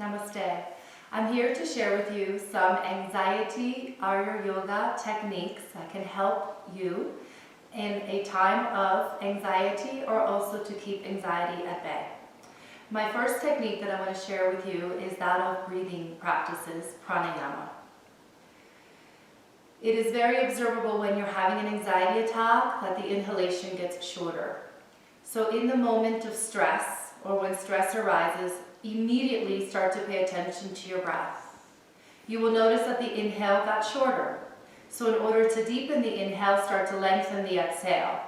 Namaste. I'm here to share with you some anxiety Ayuryoga techniques that can help you in a time of anxiety or also to keep anxiety at bay. My first technique that I want to share with you is that of breathing practices, pranayama. It is very observable when you're having an anxiety attack that the inhalation gets shorter. So in the moment of stress or when stress arises, immediately start to pay attention to your breath. You will notice that the inhale got shorter. So in order to deepen the inhale, start to lengthen the exhale.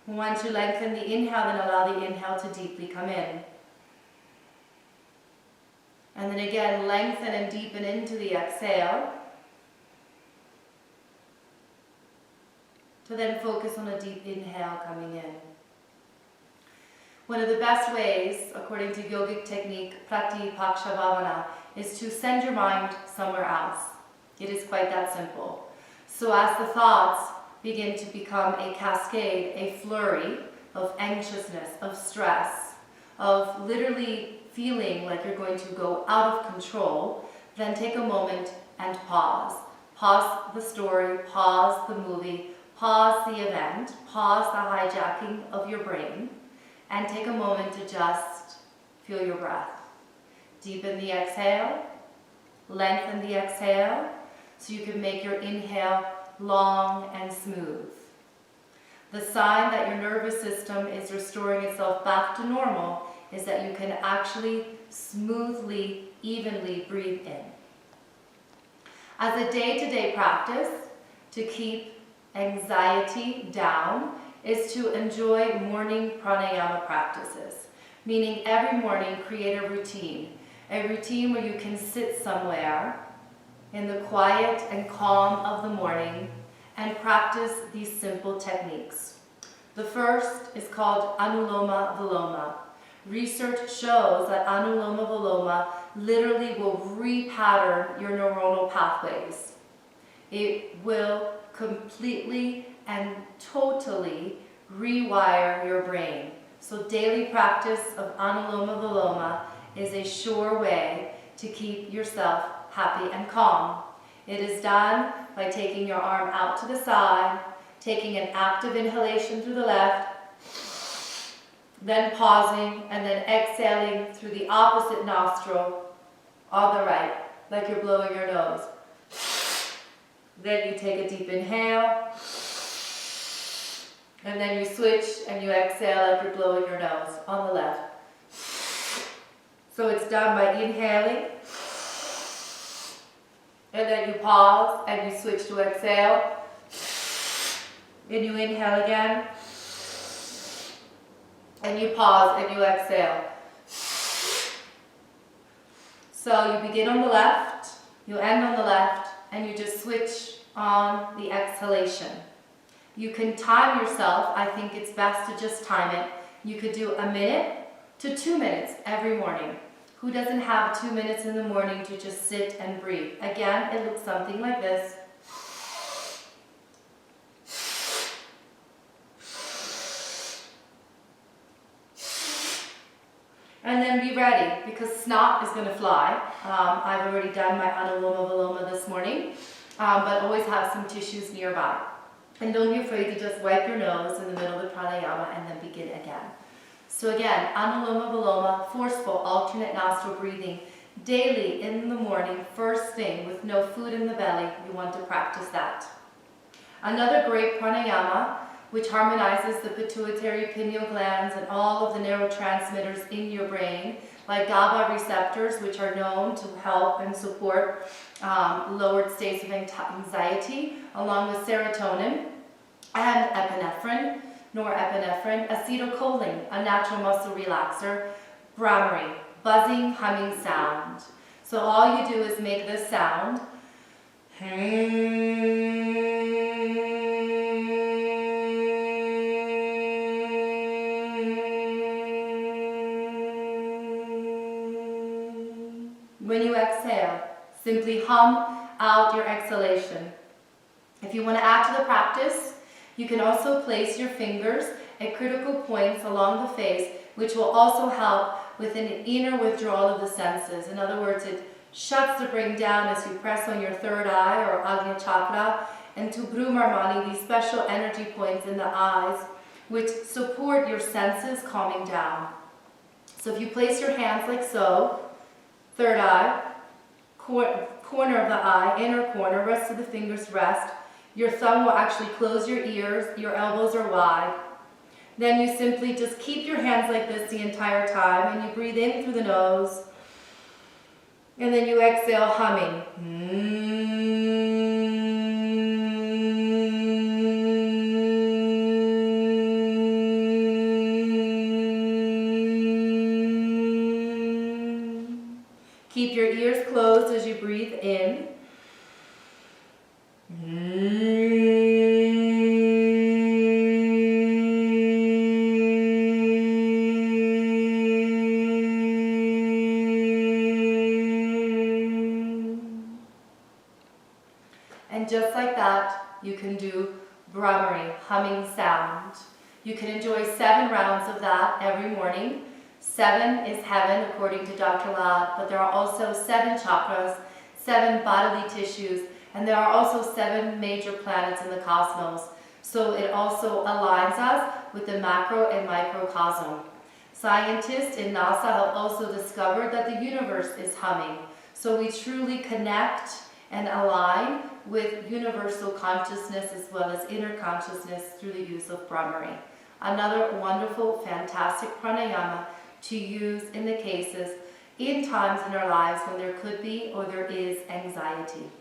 Once you lengthen the inhale, then allow the inhale to deeply come in. And then again, lengthen and deepen into the exhale. To then focus on a deep inhale coming in. One of the best ways, according to yogic technique, pranayama, is to send your mind somewhere else. It is quite that simple. So as the thoughts begin to become a cascade, a flurry of anxiousness, of stress, of literally feeling like you're going to go out of control, then take a moment and pause. Pause the story, pause the movie, pause the event, pause the hijacking of your brain, and take a moment to just feel your breath. Deepen the exhale, lengthen the exhale, so you can make your inhale long and smooth. The sign that your nervous system is restoring itself back to normal is that you can actually smoothly, evenly breathe in. As a day-to-day practice to keep anxiety down is to enjoy morning pranayama practices, meaning every morning create a routine where you can sit somewhere in the quiet and calm of the morning and practice these simple techniques. The first is called anuloma viloma. Research shows that anuloma viloma literally will repattern your neuronal pathways. It will completely and totally rewire your brain. So daily practice of anuloma viloma is a sure way to keep yourself happy and calm. It is done by taking your arm out to the side, taking an active inhalation through the left, then pausing and then exhaling through the opposite nostril on the right, like you're blowing your nose. Then you take a deep inhale, and then you switch and you exhale like you're blowing your nose on the left. So it's done by inhaling, and then you pause and you switch to exhale, and you inhale again, and you pause and you exhale. So you begin on the left, you end on the left, and you just switch on the exhalation. You can time yourself. I think it's best to just time it. You could do 1 minute to 2 minutes every morning. Who doesn't have 2 minutes in the morning to just sit and breathe? Again, it looks something like this. And then be ready, because snot is going to fly. I've already done my anuloma viloma this morning, but always have some tissues nearby. And don't be afraid to just wipe your nose in the middle of the pranayama and then begin again. So again, anuloma viloma, forceful alternate nostril breathing, daily in the morning, first thing, with no food in the belly. You want to practice that. Another great pranayama, which harmonizes the pituitary pineal glands and all of the neurotransmitters in your brain, like GABA receptors, which are known to help and support lowered states of anxiety, along with serotonin and epinephrine, norepinephrine, acetylcholine, a natural muscle relaxer, Brahmari, buzzing, humming sound. So all you do is make this sound. When you exhale, simply hum out your exhalation. If you want to add to the practice, you can also place your fingers at critical points along the face, which will also help with an inner withdrawal of the senses. In other words, it shuts the brain down as you press on your third eye or Agnya chakra and to Marmani, these special energy points in the eyes which support your senses calming down. So if you place your hands like so, third eye, corner of the eye, inner corner, rest of the fingers rest. Your thumb will actually close your ears, your elbows are wide. Then you simply just keep your hands like this the entire time and you breathe in through the nose. And then you exhale humming. Keep your ears closed as you breathe in. And just like that, you can do Brahmari, humming sound. You can enjoy 7 rounds of that every morning. 7 is heaven, according to Dr. Ladd, but there are also 7 chakras, 7 bodily tissues, and there are also 7 major planets in the cosmos. So it also aligns us with the macro and microcosm. Scientists in NASA have also discovered that the universe is humming. So we truly connect and align with universal consciousness as well as inner consciousness through the use of Brahmari. Another wonderful, fantastic pranayama to use in the cases, in times in our lives when there could be or there is anxiety.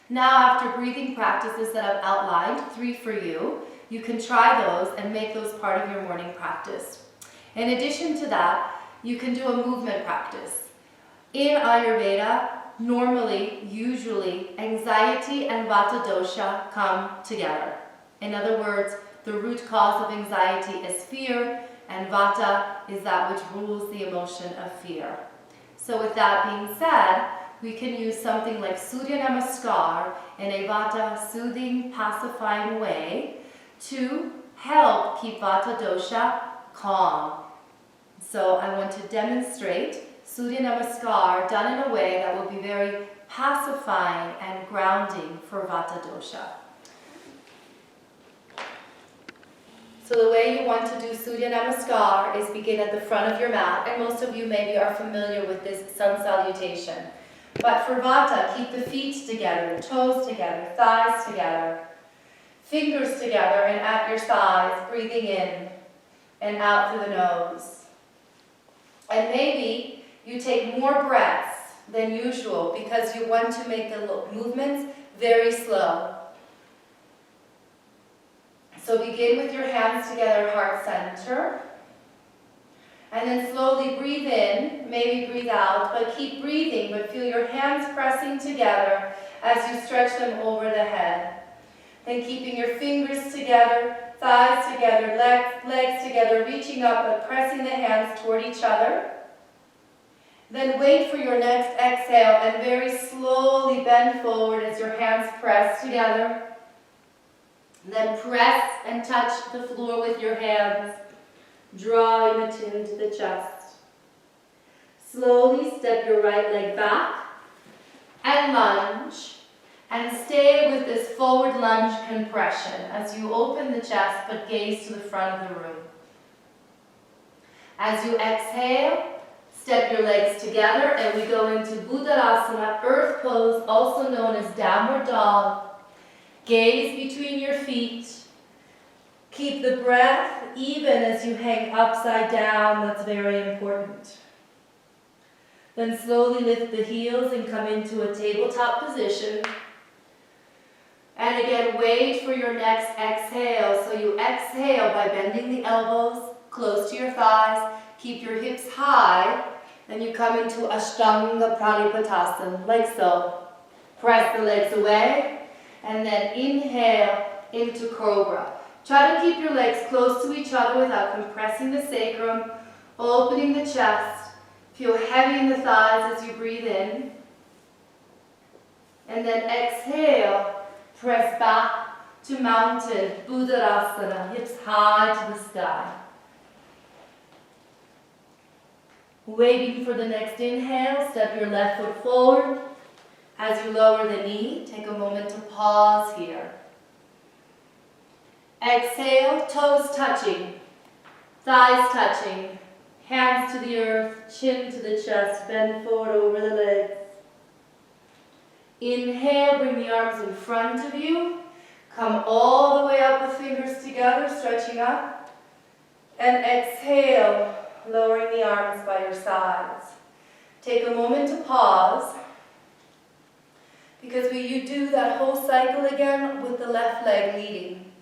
Now, after breathing practices that I've outlined, 3 for you, you can try those and make those part of your morning practice. In addition to that, you can do a movement practice. In Ayurveda, normally, usually, anxiety and Vata dosha come together. In other words, the root cause of anxiety is fear, and Vata is that which rules the emotion of fear. So with that being said, we can use something like Surya Namaskar in a Vata soothing, pacifying way to help keep Vata dosha calm. So I want to demonstrate Surya Namaskar done in a way that will be very pacifying and grounding for Vata dosha. So the way you want to do Surya Namaskar is begin at the front of your mat, and most of you maybe are familiar with this sun salutation. But for Vata, keep the feet together, toes together, thighs together, fingers together, and at your sides, breathing in and out through the nose. And maybe you take more breaths than usual because you want to make the movements very slow. So begin with your hands together, heart center. And then slowly breathe in, maybe breathe out, but keep breathing, but feel your hands pressing together as you stretch them over the head. Then keeping your fingers together, thighs together, legs together, reaching up but pressing the hands toward each other. Then wait for your next exhale and very slowly bend forward as your hands press together. Then press and touch the floor with your hands, drawing the chin to the chest. Slowly step your right leg back and lunge, and stay with this forward lunge compression as you open the chest but gaze to the front of the room. As you exhale, step your legs together and we go into Buddhasana, earth pose, also known as downward dog. Gaze between your feet. Keep the breath even as you hang upside down. That's very important. Then slowly lift the heels and come into a tabletop position. And again, wait for your next exhale. So you exhale by bending the elbows close to your thighs. Keep your hips high. Then you come into Ashtanga Pranipottasana, like so. Press the legs away. And then inhale into Cobra. Try to keep your legs close to each other without compressing the sacrum, opening the chest. Feel heavy in the thighs as you breathe in. And then exhale, press back to mountain, Buddhasana, hips high to the sky. Waiting for the next inhale, step your left foot forward. As you lower the knee, take a moment to pause here. Exhale, toes touching, thighs touching, hands to the earth, chin to the chest, bend forward over the legs. Inhale, bring the arms in front of you. Come all the way up with fingers together, stretching up. And exhale, lowering the arms by your sides. Take a moment to pause, because you do that whole cycle again with the left leg leading.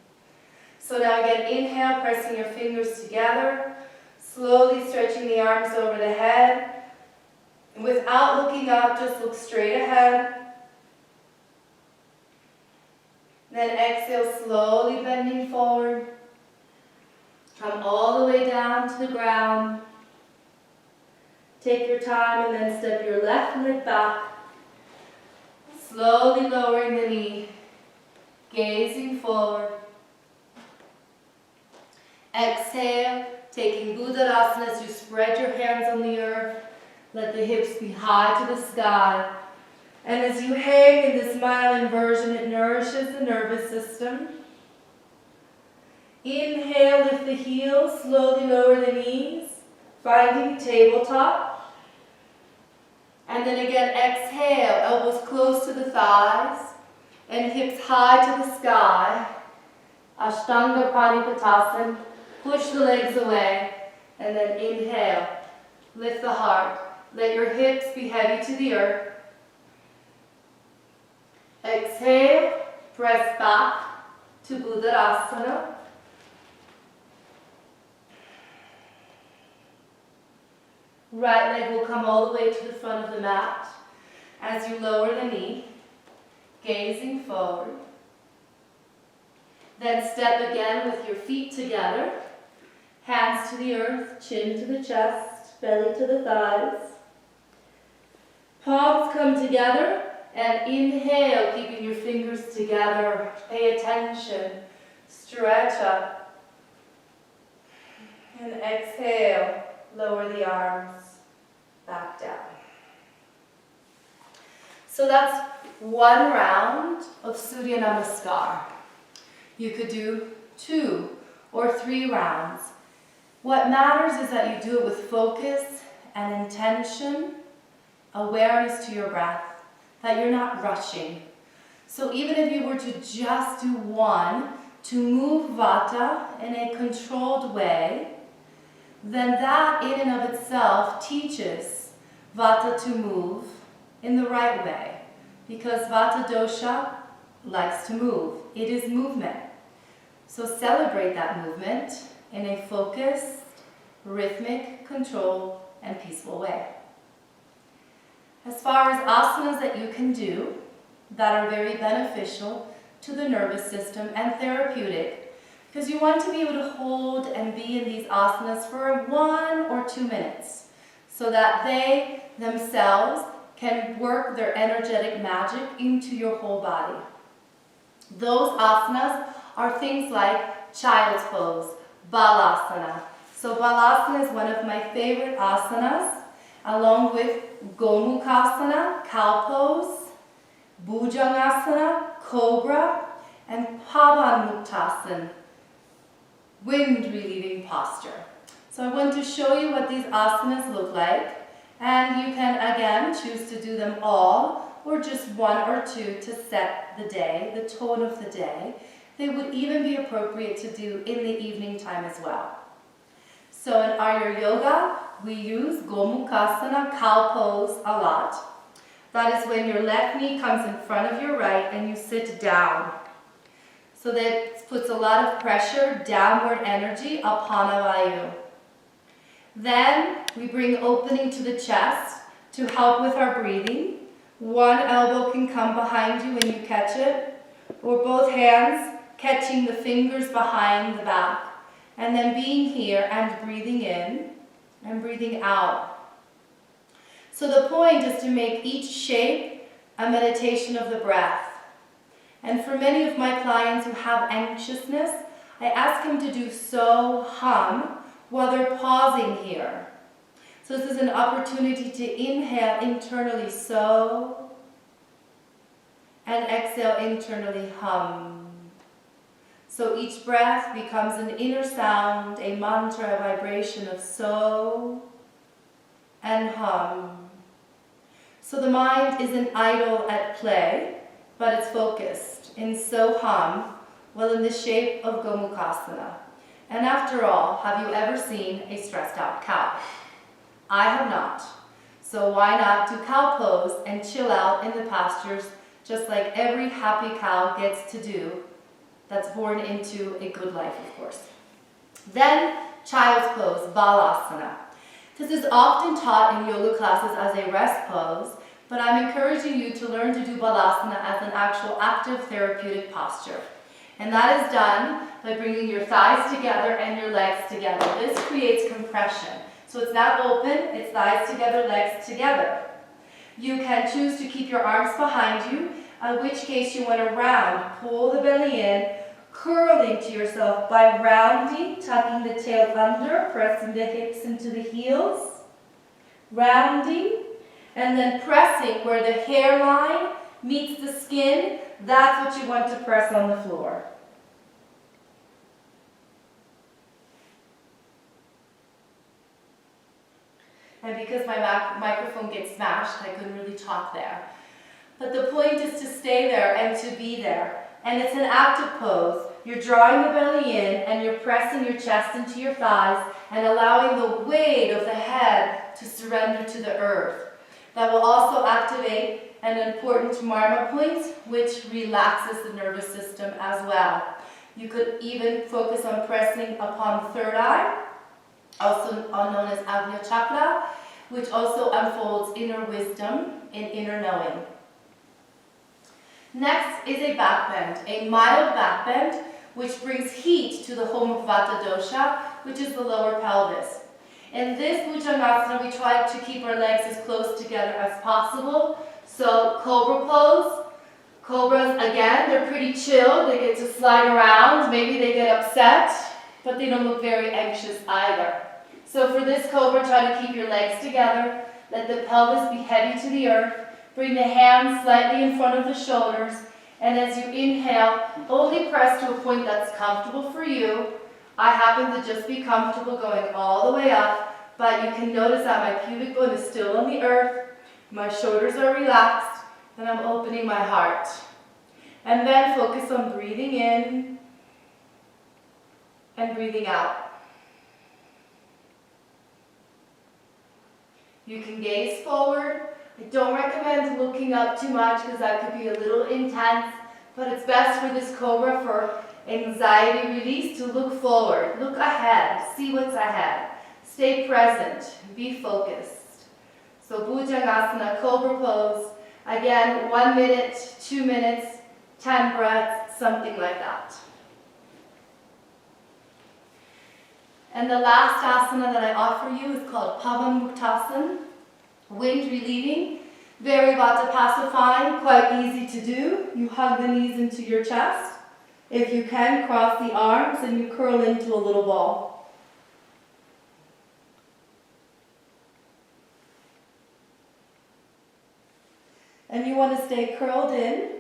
So now again, inhale, pressing your fingers together, slowly stretching the arms over the head. And without looking up, just look straight ahead. Then exhale, slowly bending forward. Come all the way down to the ground. Take your time and then step your left leg back. Slowly lowering the knee, gazing forward. Exhale, taking Buddhasana as you spread your hands on the earth. Let the hips be high to the sky. And as you hang in this mild inversion, it nourishes the nervous system. Inhale, lift the heels, slowly lower the knees, finding tabletop. And then again, exhale, elbows close to the thighs, and hips high to the sky. Ashtanga Pranayama. Push the legs away, and then inhale. Lift the heart. Let your hips be heavy to the earth. Exhale, press back to Buddhasana. Right leg will come all the way to the front of the mat as you lower the knee, gazing forward. Then step again with your feet together, hands to the earth, chin to the chest, belly to the thighs. Palms come together and inhale, keeping your fingers together. Pay attention, stretch up. And exhale, lower the arms back down. So that's one round of Surya Namaskar. You could do 2 or 3 rounds. What matters is that you do it with focus and intention, awareness to your breath, that you're not rushing. So even if you were to just do 1 to move Vata in a controlled way, then that in and of itself teaches Vata to move in the right way, because Vata dosha likes to move. It is movement. So celebrate that movement in a focused, rhythmic, controlled, and peaceful way. As far as asanas that you can do that are very beneficial to the nervous system and therapeutic, because you want to be able to hold and be in these asanas for 1 or 2 minutes so that they themselves can work their energetic magic into your whole body. Those asanas are things like child's pose, balasana. So balasana is one of my favorite asanas, along with Gomukhasana, cow pose, Bhujangasana, cobra, and Pavanmuktasana, wind-relieving posture. So I want to show you what these asanas look like, and you can again choose to do them all or just 1 or 2 to set the day, the tone of the day. They would even be appropriate to do in the evening time as well. So in Ayuryoga, we use Gomukhasana, cow pose, a lot. That is when your left knee comes in front of your right and you sit down. So that puts a lot of pressure, downward energy upon Avayu. Then we bring opening to the chest to help with our breathing. 1 elbow can come behind you when you catch it, or both hands catching the fingers behind the back, and then being here and breathing in and breathing out. So the point is to make each shape a meditation of the breath. And for many of my clients who have anxiousness, I ask them to do so hum while they're pausing here. So this is an opportunity to inhale internally, so, and exhale internally, hum. So each breath becomes an inner sound, a mantra, a vibration of so and hum. So the mind isn't idle at play, but it's focused in so hum, well, in the shape of Gomukhasana. And after all, have you ever seen a stressed out cow? I have not. So why not do cow pose and chill out in the pastures, just like every happy cow gets to do, that's born into a good life, of course. Then, child's pose, balasana. This is often taught in yoga classes as a rest pose, but I'm encouraging you to learn to do balasana as an actual active therapeutic posture. And that is done by bringing your thighs together and your legs together. This creates compression. So it's not open, it's thighs together, legs together. You can choose to keep your arms behind you, in which case you want to round, pull the belly in, curling to yourself by rounding, tucking the tail under, pressing the hips into the heels, rounding, and then pressing where the hairline meets the skin. That's what you want to press on the floor. And because my microphone gets smashed, I couldn't really talk there. But the point is to stay there and to be there. And it's an active pose. You're drawing the belly in and you're pressing your chest into your thighs and allowing the weight of the head to surrender to the earth. That will also activate an important Marma point, which relaxes the nervous system as well. You could even focus on pressing upon the third eye, also known as Agnya Chakra, which also unfolds inner wisdom and inner knowing. Next is a back bend, a mild back bend, which brings heat to the home of Vata dosha, which is the lower pelvis. In this Bhujangasana, we try to keep our legs as close together as possible. So cobra pose. Cobras, again, they're pretty chill. They get to slide around. Maybe they get upset, but they don't look very anxious either. So for this cobra, try to keep your legs together. Let the pelvis be heavy to the earth. Bring the hands slightly in front of the shoulders. And as you inhale, only press to a point that's comfortable for you. I happen to just be comfortable going all the way up, but you can notice that my pubic bone is still on the earth. My shoulders are relaxed, and I'm opening my heart. And then focus on breathing in and breathing out. You can gaze forward. I don't recommend looking up too much because that could be a little intense, but it's best for this cobra for anxiety release to look forward, look ahead, see what's ahead. Stay present, be focused. So Bhujangasana, cobra pose. Again, 1 minute, 2 minutes, 10 breaths, something like that. And the last asana that I offer you is called Pavan Muktasana, wind relieving. Very Vata pacifying, quite easy to do. You hug the knees into your chest. If you can, cross the arms and you curl into a little ball. And you want to stay curled in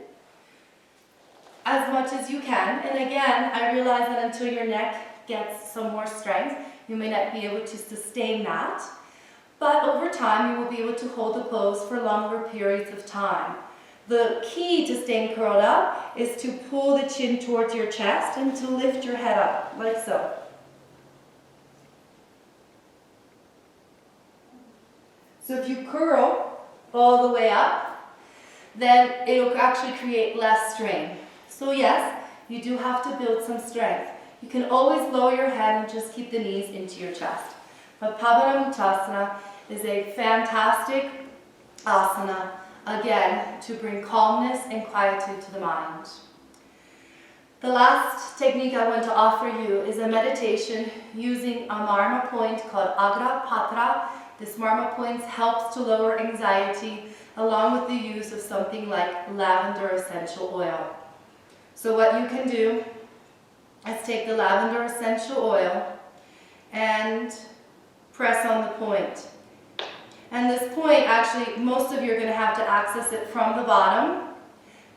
as much as you can. And again, I realize that until your neck gets some more strength, you may not be able to sustain that. But over time, you will be able to hold the pose for longer periods of time. The key to staying curled up is to pull the chin towards your chest and to lift your head up, like so. So if you curl all the way up, then it will actually create less strain. So yes, you do have to build some strength. You can always lower your head and just keep the knees into your chest. But Pavana Muktasana is a fantastic asana, again, to bring calmness and quietude to the mind. The last technique I want to offer you is a meditation using a Marma point called Agra Patra. This Marma point helps to lower anxiety along with the use of something like lavender essential oil. So what you can do is take the lavender essential oil and press on the point. And this point, actually, most of you are going to have to access it from the bottom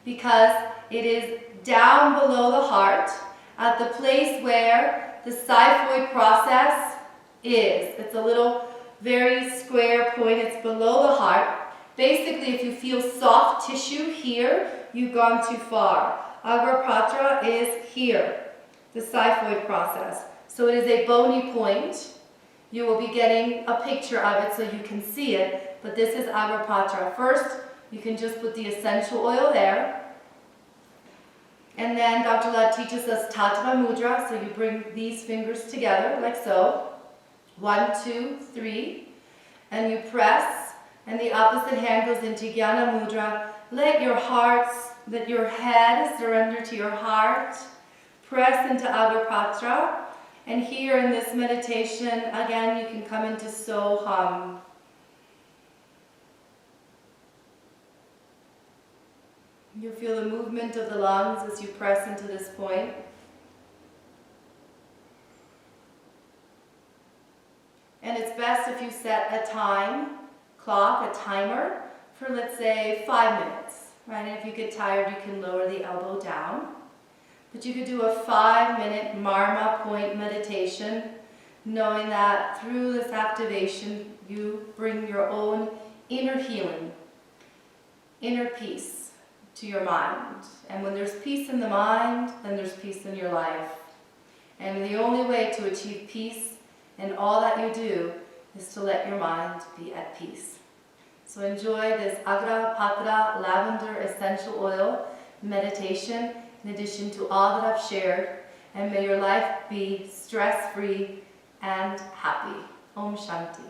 because it is down below the heart at the place where the xiphoid process is. It's a little very square point. It's below the heart. Basically, if you feel soft tissue here, you've gone too far. Agarbhatra is here, the xiphoid process. So it is a bony point. You will be getting a picture of it so you can see it, but this is Agarbhatra. First, you can just put the essential oil there. And then Dr. Lad teaches us Tattva Mudra, so you bring these fingers together, like so. 1, 2, 3. And you press, and the opposite hand goes into Jnana Mudra. Let your head surrender to your heart. Press into Agarbhatra. And here in this meditation, again, you can come into Soham. You feel the movement of the lungs as you press into this point. And it's best if you set a time clock, a timer, for let's say 5 minutes. Right? And if you get tired, you can lower the elbow down. But you could do a 5-minute Marma point meditation, knowing that through this activation, you bring your own inner healing, inner peace to your mind. And when there's peace in the mind, then there's peace in your life. And the only way to achieve peace in all that you do is to let your mind be at peace. So enjoy this Agarbhatra lavender essential oil meditation in addition to all that I've shared, and may your life be stress-free and happy. Om Shanti.